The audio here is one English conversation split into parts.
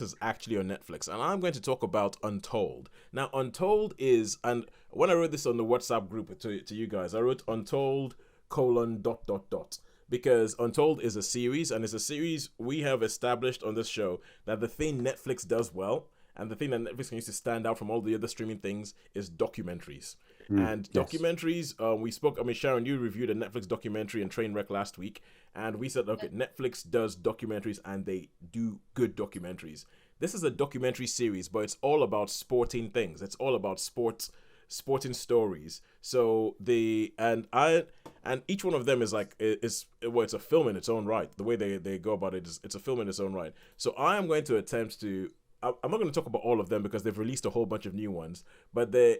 is actually on Netflix, and I'm going to talk about Untold. Now, Untold is, and when I wrote this on the WhatsApp group to you guys, I wrote Untold colon dot dot dot because Untold is a series, and it's a series we have established on this show that the thing Netflix does well, and the thing that Netflix can use to stand out from all the other streaming things is documentaries. And Yes. documentaries, we spoke. I mean, Sharon, you reviewed a Netflix documentary and Trainwreck last week, and we said, okay, Netflix does documentaries and they do good documentaries. This is a documentary series, but it's all about sporting things. It's all about sporting stories. So and each one of them is like it's a film in its own right. The way they go about it is it's a film in its own right. So I am going to attempt to. I'm not going to talk about all of them because they've released a whole bunch of new ones. But the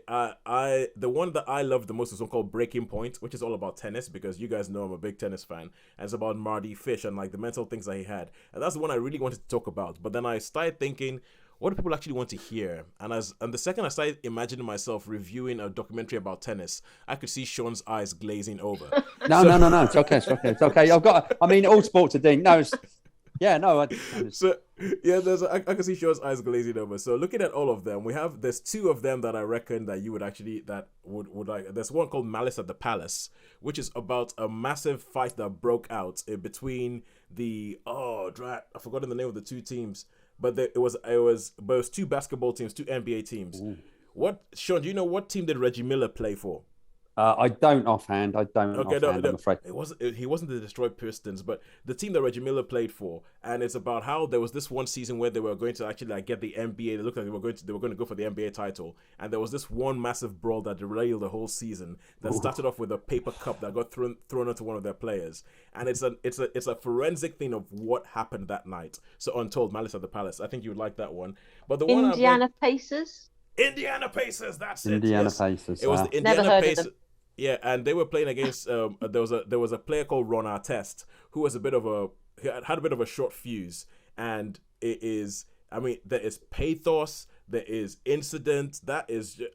one that I love the most is one called Breaking Point, which is all about tennis because you guys know I'm a big tennis fan, and it's about Marty Fish and like the mental things that he had, and that's the one I really wanted to talk about. But then I started thinking, what do people actually want to hear? And the second I started imagining myself reviewing a documentary about tennis, I could see Sean's eyes glazing over. No. It's okay. I mean, all sports are doing. No, yeah, no. So yeah, I can see Sean's eyes glazing over. So looking at all of them, there's two of them that I reckon that you would actually would like. There's one called Malice at the Palace, which is about a massive fight that broke out between I've forgotten the name of the two teams, but it was two basketball teams, two NBA teams. Ooh. Sean, do you know what team did Reggie Miller play for? I don't offhand. I'm afraid. He wasn't the Detroit Pistons, but the team that Reggie Miller played for, and it's about how there was this one season where they were going to actually like get the NBA. They looked like they were going to go for the NBA title, and there was this one massive brawl that derailed the whole season. That started off with a paper cup that got thrown onto one of their players, and it's a forensic thing of what happened that night. So Untold, Malice at the Palace. I think you would like that one. But the one Indiana Pacers. Indiana Pacers. That's it. Indiana Pacers. It was the Indiana Never heard Pacers. Of them. Yeah, and they were playing against there was a player called Ron Artest who was had a bit of a short fuse, and there is pathos, there is incident,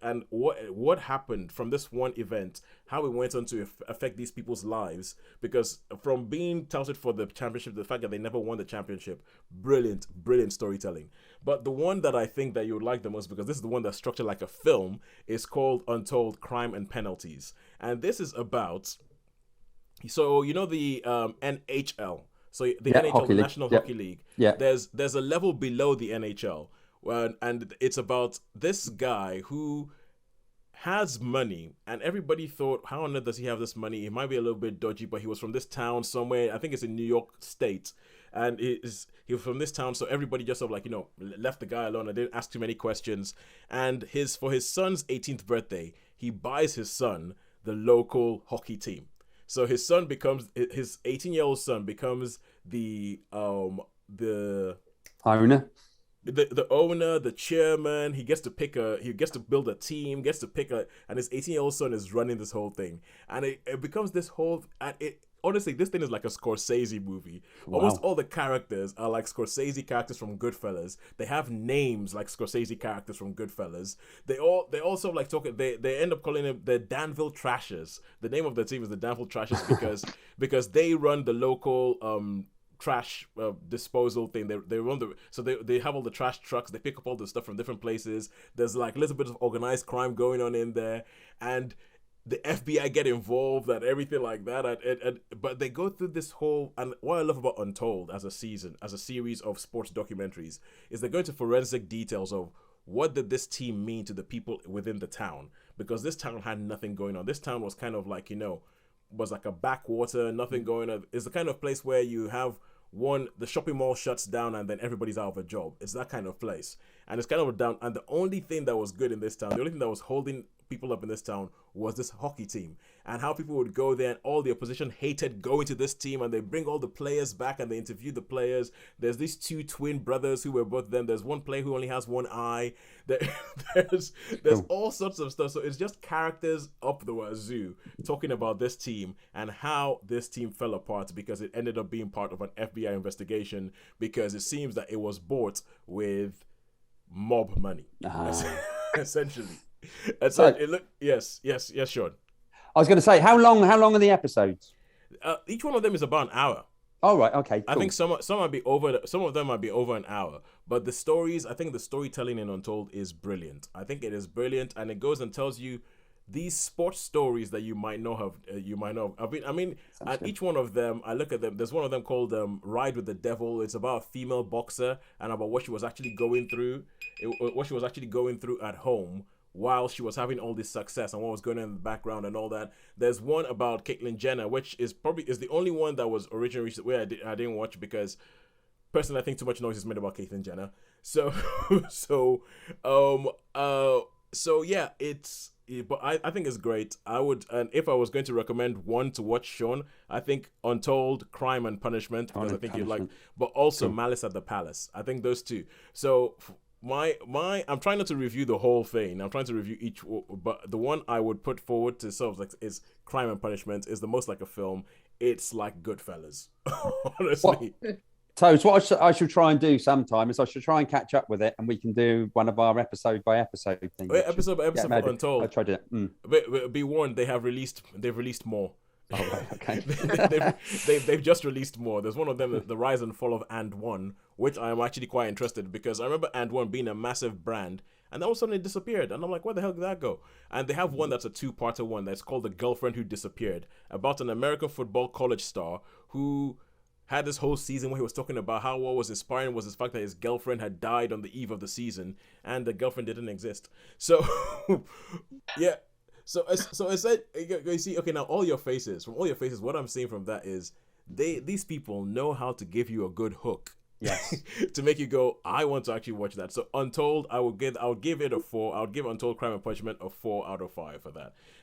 and what happened from this one event, how it went on to affect these people's lives, because from being touted for the championship, the fact that they never won the championship, brilliant storytelling. But the one that I think that you would like the most, because this is the one that's structured like a film, is called Untold: Crime and Penalties. And this is about, so you know the NHL, so the NHL, the National Hockey League. Yeah. There's a level below the NHL, and it's about this guy who has money, and everybody thought, how on earth does he have this money? He might be a little bit dodgy, but he was from this town somewhere. I think it's in New York State, and he was from this town, so everybody just sort of like, left the guy alone and didn't ask too many questions. And for his son's 18th birthday, he buys his son the local hockey team. So his 18-year-old son becomes the owner. The owner, the chairman. He gets to build a team, and his 18-year-old son is running this whole thing. And it becomes this whole, honestly, this thing is like a Scorcese movie. Wow. Almost all the characters are like Scorsese characters from Goodfellas. They have names like Scorsese characters from Goodfellas. They also like talking. They end up calling them the Danville Trashers. The name of the team is the Danville Trashers because they run the local trash disposal thing. They run they have all the trash trucks. They pick up all the stuff from different places. There's like a little bit of organized crime going on in there, and the FBI get involved and everything like that. But they go through this whole, and what I love about Untold as a series of sports documentaries is they go into forensic details of what did this team mean to the people within the town, because this town had nothing going on. This town was kind of like, was like a backwater, nothing going on. It's the kind of place where you have the shopping mall shuts down and then everybody's out of a job. It's that kind of place. And it's kind of down. And the only thing that was good in this town, the only thing that was holding people up in this town was this hockey team, and how people would go there and all the opposition hated going to this team, and they bring all the players back and they interview the players. There's these two twin brothers who were both them. There's one player who only has one eye. There's all sorts of stuff. So it's just characters up the wazoo talking about this team and how this team fell apart because it ended up being part of an FBI investigation, because it seems that it was bought with mob money, essentially. And so yes, Sean. I was going to say, how long are the episodes? Each one of them is about an hour. Oh, right. Okay. I Cool. think some might be over. Some of them might be over an hour, but the stories. I think the storytelling in Untold is brilliant. I think it is brilliant, and it goes and tells you these sports stories that you might not have. You might not. I mean, Sounds at good. each one of them, I look at them. There's one of them called "Ride with the Devil." It's about a female boxer and about what she was actually going through. What she was actually going through at home while she was having all this success and what was going on in the background and all that. There's one about Caitlyn Jenner, which is the only one that was originally where I didn't watch because personally I think too much noise is made about Caitlyn Jenner. So so yeah, but I think it's great. I would, and if I was going to recommend one to watch, Sean, I think Untold, Crime and Punishment, because I think you'd like, but also Cool. Malice at the Palace. I think those two. So my I'm trying not to review the whole thing. I'm trying to review each, but the one I would put forward to sort of like is Crime and Punishment. Is the most like a film. It's like Goodfellas, What, honestly. Toes, what I should try and do sometime is I should try and catch up with it, and we can do one of our episode by episode things. Wait, episode by Yeah, episode for maybe. I'll Untold. try to do that. But be warned, they've released more. Oh, right. Okay. they've just released more. There's one of them, the rise and fall of And One, which I am actually quite interested because I remember And One being a massive brand, and then all of a sudden it disappeared, and I'm like, where the hell did that go? And they have one that's a two-parter one that's called The Girlfriend Who Disappeared, about an American football college star who had this whole season where he was talking about how what was inspiring was the fact that his girlfriend had died on the eve of the season, and the girlfriend didn't exist. So, yeah. So I said, you see, okay, now all your faces, what I'm seeing from that is these people know how to give you a good hook. Yes. To make you go, I want to actually watch that. So Untold, I would give it a 4. I would give Untold Crime and Punishment a 4 out of 5 for that.